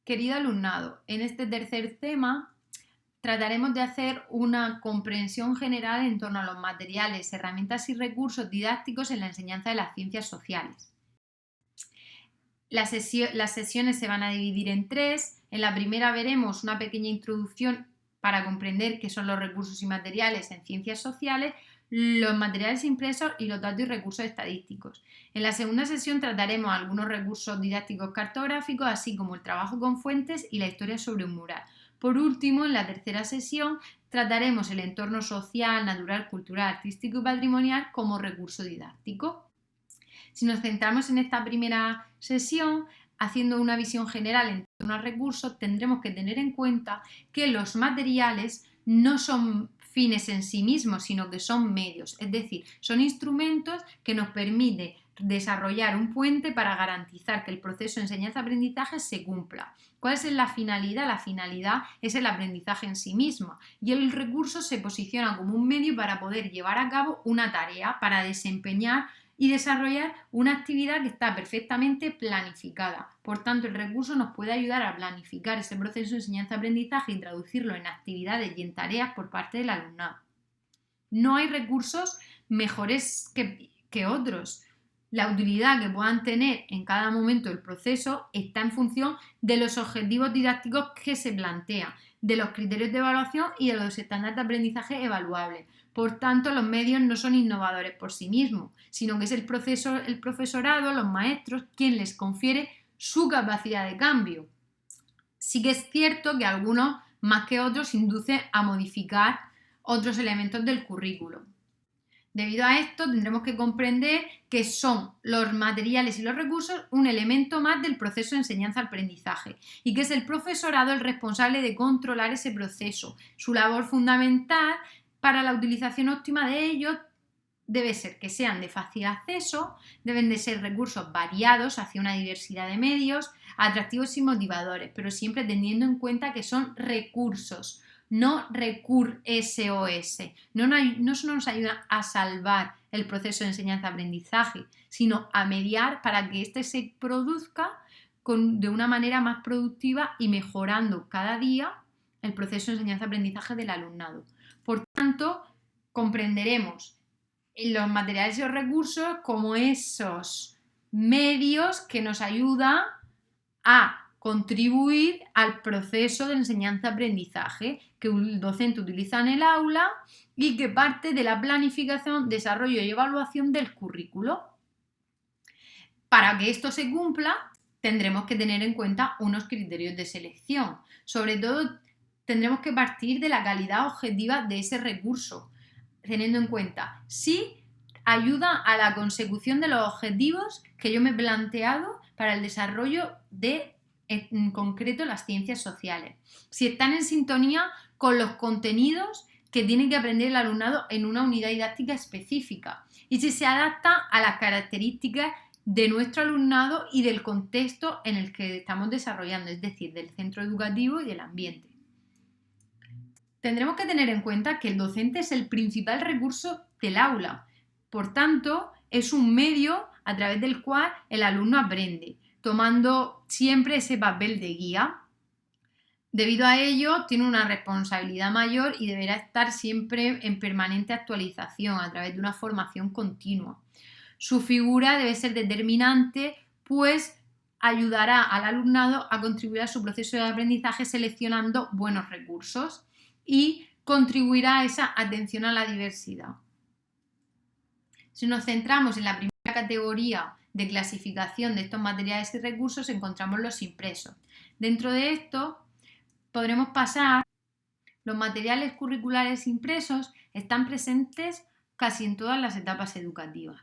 Querido alumnado, en este tercer tema trataremos de hacer una comprensión general en torno a los materiales, herramientas y recursos didácticos en la enseñanza de las ciencias sociales. Las sesiones se van a dividir en tres. En la primera veremos una pequeña introducción para comprender qué son los recursos y materiales en ciencias sociales, los materiales impresos y los datos y recursos estadísticos. En la segunda sesión trataremos algunos recursos didácticos cartográficos, así como el trabajo con fuentes y la historia sobre un mural. Por último, en la tercera sesión trataremos el entorno social, natural, cultural, artístico y patrimonial como recurso didáctico. Si nos centramos en esta primera sesión, haciendo una visión general en torno a recursos, tendremos que tener en cuenta que los materiales no son fines en sí mismos, sino que son medios, es decir, son instrumentos que nos permiten desarrollar un puente para garantizar que el proceso de enseñanza-aprendizaje se cumpla. ¿Cuál es la finalidad? La finalidad es el aprendizaje en sí mismo y el recurso se posiciona como un medio para poder llevar a cabo una tarea, para desempeñar y desarrollar una actividad que está perfectamente planificada. Por tanto, el recurso nos puede ayudar a planificar ese proceso de enseñanza-aprendizaje y traducirlo en actividades y en tareas por parte del alumnado. No hay recursos mejores que otros. La utilidad que puedan tener en cada momento del proceso está en función de los objetivos didácticos que se plantean, de los criterios de evaluación y de los estándares de aprendizaje evaluables. Por tanto, los medios no son innovadores por sí mismos, sino que es el profesorado, los maestros, quien les confiere su capacidad de cambio. Sí que es cierto que algunos, más que otros, inducen a modificar otros elementos del currículo. Debido a esto, tendremos que comprender que son los materiales y los recursos un elemento más del proceso de enseñanza-aprendizaje y que es el profesorado el responsable de controlar ese proceso. Su labor fundamental para la utilización óptima de ellos debe ser que sean de fácil acceso, deben de ser recursos variados hacia una diversidad de medios, atractivos y motivadores, pero siempre teniendo en cuenta que son recursos, no recur SOS. No nos ayudan a salvar el proceso de enseñanza-aprendizaje, sino a mediar para que éste se produzca de una manera más productiva y mejorando cada día el proceso de enseñanza-aprendizaje del alumnado. Por tanto, comprenderemos los materiales y los recursos como esos medios que nos ayudan a contribuir al proceso de enseñanza-aprendizaje que el docente utiliza en el aula y que parte de la planificación, desarrollo y evaluación del currículo. Para que esto se cumpla, tendremos que tener en cuenta unos criterios de selección. Sobre todo, tendremos que partir de la calidad objetiva de ese recurso, teniendo en cuenta si ayuda a la consecución de los objetivos que yo me he planteado para el desarrollo de, en concreto, las ciencias sociales. Si están en sintonía con los contenidos que tiene que aprender el alumnado en una unidad didáctica específica y si se adapta a las características de nuestro alumnado y del contexto en el que estamos desarrollando, es decir, del centro educativo y del ambiente. Tendremos que tener en cuenta que el docente es el principal recurso del aula. Por tanto, es un medio a través del cual el alumno aprende, tomando siempre ese papel de guía. Debido a ello, tiene una responsabilidad mayor y deberá estar siempre en permanente actualización a través de una formación continua. Su figura debe ser determinante, pues ayudará al alumnado a contribuir a su proceso de aprendizaje seleccionando buenos recursos y contribuirá a esa atención a la diversidad. Si nos centramos en la primera categoría de clasificación de estos materiales y recursos, encontramos los impresos. Dentro de esto podremos pasar, los materiales curriculares impresos están presentes casi en todas las etapas educativas,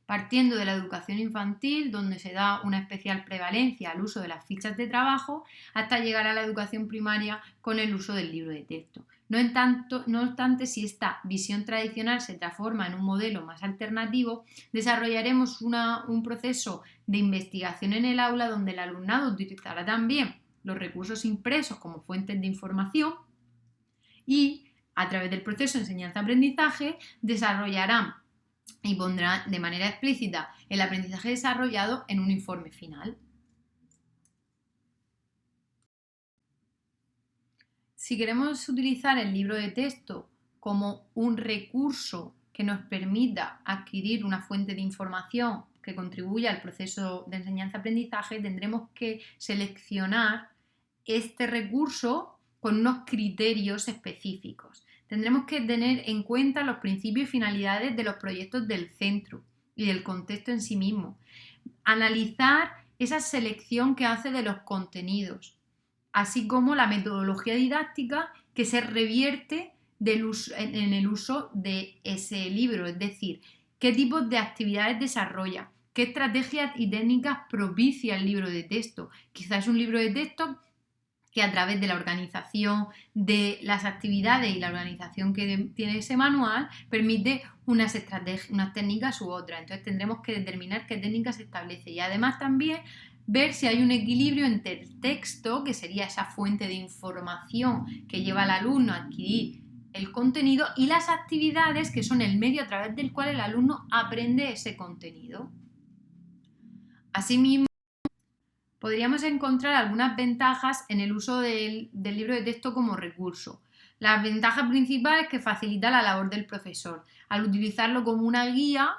partiendo de la educación infantil, donde se da una especial prevalencia al uso de las fichas de trabajo, hasta llegar a la educación primaria con el uso del libro de texto. No obstante, si esta visión tradicional se transforma en un modelo más alternativo, desarrollaremos un proceso de investigación en el aula donde el alumnado utilizará también los recursos impresos como fuentes de información y, a través del proceso de enseñanza-aprendizaje, desarrollarán y pondrá de manera explícita el aprendizaje desarrollado en un informe final. Si queremos utilizar el libro de texto como un recurso que nos permita adquirir una fuente de información que contribuya al proceso de enseñanza-aprendizaje, tendremos que seleccionar este recurso con unos criterios específicos. Tendremos que tener en cuenta los principios y finalidades de los proyectos del centro y del contexto en sí mismo. Analizar esa selección que hace de los contenidos, así como la metodología didáctica que se revierte en el uso de ese libro, es decir, qué tipos de actividades desarrolla, qué estrategias y técnicas propicia el libro de texto. Quizás es un libro de texto que a través de la organización de las actividades y la organización que tiene ese manual permite unas técnicas u otras. Entonces tendremos que determinar qué técnicas se establece y además también ver si hay un equilibrio entre el texto, que sería esa fuente de información que lleva al alumno a adquirir el contenido, y las actividades, que son el medio a través del cual el alumno aprende ese contenido. Asimismo, podríamos encontrar algunas ventajas en el uso del libro de texto como recurso. La ventaja principal es que facilita la labor del profesor al utilizarlo como una guía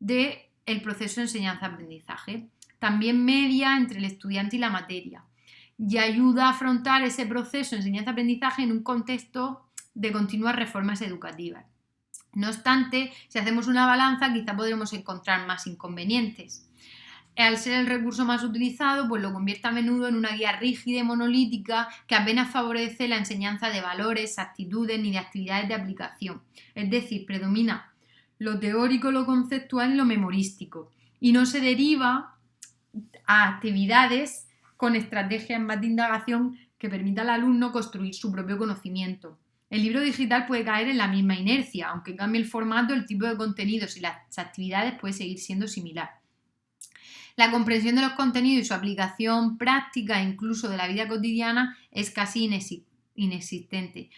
del proceso de enseñanza-aprendizaje. También media entre el estudiante y la materia y ayuda a afrontar ese proceso de enseñanza-aprendizaje en un contexto de continuas reformas educativas. No obstante, si hacemos una balanza, quizá podremos encontrar más inconvenientes. Al ser el recurso más utilizado, pues lo convierte a menudo en una guía rígida y monolítica que apenas favorece la enseñanza de valores, actitudes ni de actividades de aplicación. Es decir, predomina lo teórico, lo conceptual y lo memorístico, y no se deriva a actividades con estrategias más de indagación que permita al alumno construir su propio conocimiento. El libro digital puede caer en la misma inercia, aunque cambie el formato, el tipo de contenidos y las actividades puede seguir siendo similar. La comprensión de los contenidos y su aplicación práctica, incluso de la vida cotidiana, es casi inexistente.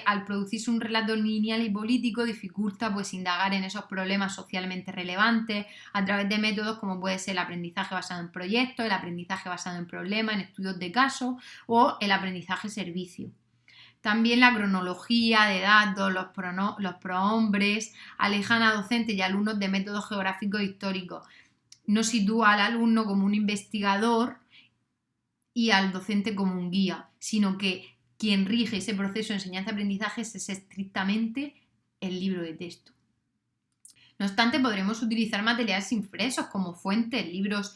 Al producirse un relato lineal y político, dificulta indagar en esos problemas socialmente relevantes a través de métodos como puede ser el aprendizaje basado en proyectos, el aprendizaje basado en problemas, en estudios de casos o el aprendizaje servicio. También la cronología de datos, los prohombres alejan a docentes y alumnos de métodos geográficos e históricos. No sitúa al alumno como un investigador y al docente como un guía, sino que quien rige ese proceso de enseñanza-aprendizaje es estrictamente el libro de texto. No obstante, podremos utilizar materiales impresos como fuentes, libros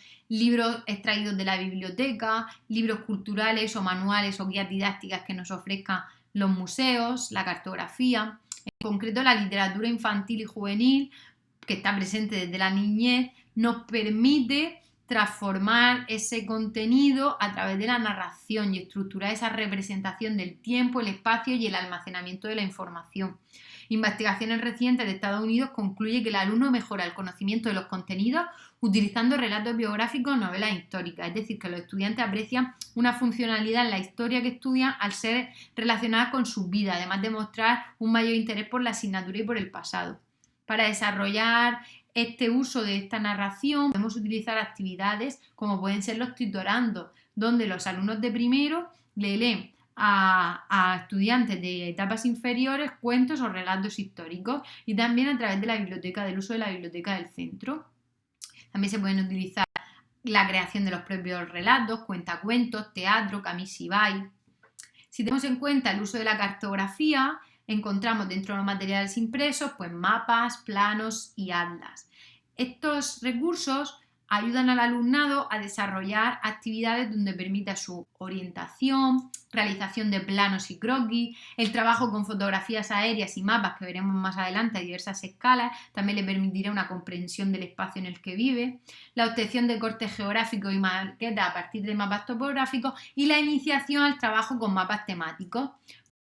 extraídos de la biblioteca, libros culturales o manuales o guías didácticas que nos ofrezcan los museos, la cartografía. En concreto, la literatura infantil y juvenil, que está presente desde la niñez, nos permite transformar ese contenido a través de la narración y estructurar esa representación del tiempo, el espacio y el almacenamiento de la información. Investigaciones recientes de Estados Unidos concluyen que el alumno mejora el conocimiento de los contenidos utilizando relatos biográficos o novelas históricas, es decir, que los estudiantes aprecian una funcionalidad en la historia que estudian al ser relacionada con su vida, además de mostrar un mayor interés por la asignatura y por el pasado. Para desarrollar este uso de esta narración podemos utilizar actividades como pueden ser los tutorandos, donde los alumnos de primero le leen a estudiantes de etapas inferiores cuentos o relatos históricos, y también a través de la biblioteca, del uso de la biblioteca del centro. También se pueden utilizar la creación de los propios relatos, cuentacuentos, teatro, camisibay. Si tenemos en cuenta el uso de la cartografía, encontramos dentro de los materiales impresos mapas, planos y atlas. Estos recursos ayudan al alumnado a desarrollar actividades donde permita su orientación, realización de planos y croquis, el trabajo con fotografías aéreas y mapas que veremos más adelante a diversas escalas, también le permitirá una comprensión del espacio en el que vive, la obtención de cortes geográficos y maquetas a partir de mapas topográficos y la iniciación al trabajo con mapas temáticos.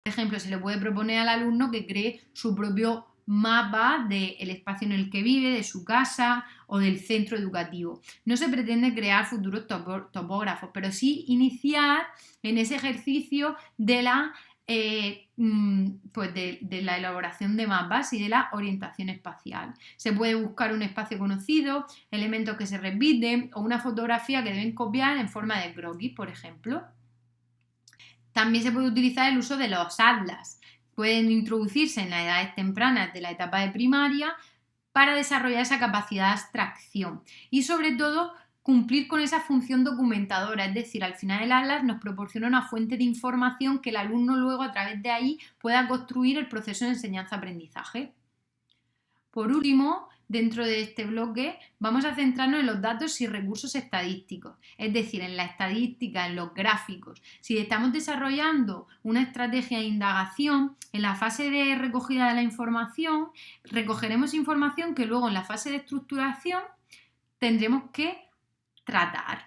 Por ejemplo, se le puede proponer al alumno que cree su propio mapa del espacio en el que vive, de su casa o del centro educativo. No se pretende crear futuros topógrafos, pero sí iniciar en ese ejercicio de la elaboración de mapas y de la orientación espacial. Se puede buscar un espacio conocido, elementos que se repiten o una fotografía que deben copiar en forma de croquis, por ejemplo. También se puede utilizar el uso de los atlas. Pueden introducirse en las edades tempranas de la etapa de primaria para desarrollar esa capacidad de abstracción y sobre todo cumplir con esa función documentadora, es decir, al final el atlas nos proporciona una fuente de información que el alumno luego a través de ahí pueda construir el proceso de enseñanza-aprendizaje. Por último, dentro de este bloque vamos a centrarnos en los datos y recursos estadísticos, es decir, en la estadística, en los gráficos. Si estamos desarrollando una estrategia de indagación, en la fase de recogida de la información, recogeremos información que luego en la fase de estructuración tendremos que tratar.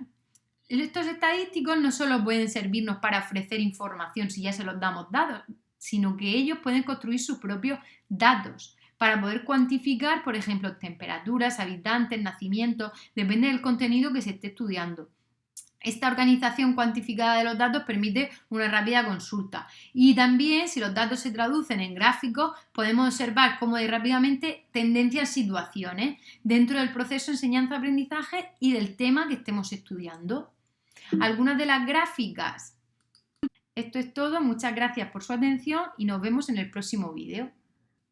Estos estadísticos no solo pueden servirnos para ofrecer información si ya se los damos datos, sino que ellos pueden construir sus propios datos para poder cuantificar, por ejemplo, temperaturas, habitantes, nacimientos, depende del contenido que se esté estudiando. Esta organización cuantificada de los datos permite una rápida consulta y también si los datos se traducen en gráficos podemos observar cómo hay rápidamente tendencias, situaciones dentro del proceso de enseñanza-aprendizaje y del tema que estemos estudiando. Algunas de las gráficas. Esto es todo, muchas gracias por su atención y nos vemos en el próximo vídeo.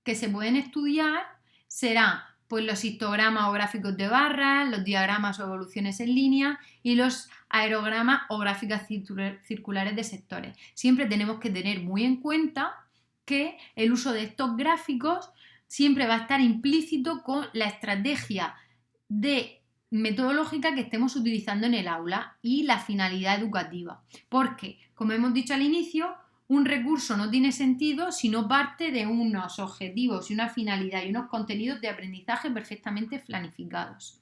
Que se pueden estudiar serán pues los histogramas o gráficos de barras, los diagramas o evoluciones en línea y los aerogramas o gráficas circulares de sectores. Siempre tenemos que tener muy en cuenta que el uso de estos gráficos siempre va a estar implícito con la estrategia metodológica que estemos utilizando en el aula y la finalidad educativa. Porque, como hemos dicho al inicio, un recurso no tiene sentido si no parte de unos objetivos y una finalidad y unos contenidos de aprendizaje perfectamente planificados.